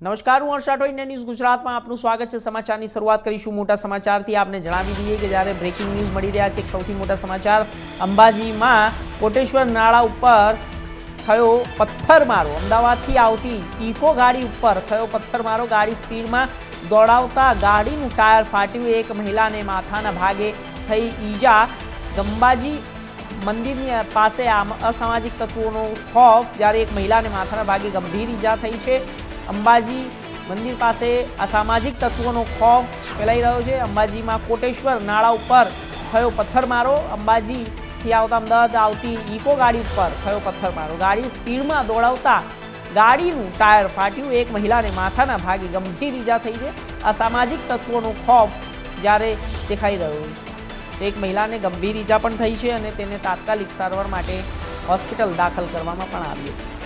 નમસ્કાર, હું હર્ષ રાઠોડ, ન્યૂઝ ગુજરાતમાં આપનું સ્વાગત છે। સમાચારની શરૂઆત કરીશું મોટા સમાચારથી। આપને જણાવી દઈએ કે જ્યારે બ્રેકિંગ ન્યૂઝ મળી રહ્યા છે। એક સૌથી મોટા સમાચાર અંબાજીમાં કોટેશ્વર નાળા ઉપર થયો પથ્થરમારો। અમદાવાદથી આવતી ઇકો ગાડી ઉપર થયો પથ્થરમારો। ગાડી સ્પીડમાં દોડાવતા ગાડીનું ટાયર ફાટ્યું। એક મહિલાને માથાના ભાગે થઈ ઈજા। અંબાજી મંદિરની પાસે અસામાજિક તત્વોનો ખોફ, જ્યારે એક મહિલાને માથાના ભાગે ગંભીર ઈજા થઈ છે। અંબાજી મંદિર પાસે અસામાજિક તત્વોનો ખોફ ફેલાઈ રહ્યો છે। અંબાજીમાં કોટેશ્વર નાળા ઉપર થયો પથ્થરમારો। અંબાજીથી અમદાવાદ આવતી ઇકો ગાડી ઉપર થયો પથ્થરમારો। ગાડી સ્પીડમાં દોડાવતા ગાડીનું ટાયર ફાટ્યું। એક મહિલાને માથાના ભાગે ગંભીર ઈજા થઈ છે। અસામાજિક તત્વોનો ખોફ જ્યારે દેખાઈ રહ્યો છે। એક મહિલાને ગંભીર ઈજા પણ થઈ છે અને તેને તાત્કાલિક સારવાર માટે હોસ્પિટલ દાખલ કરવામાં પણ આવી હતી।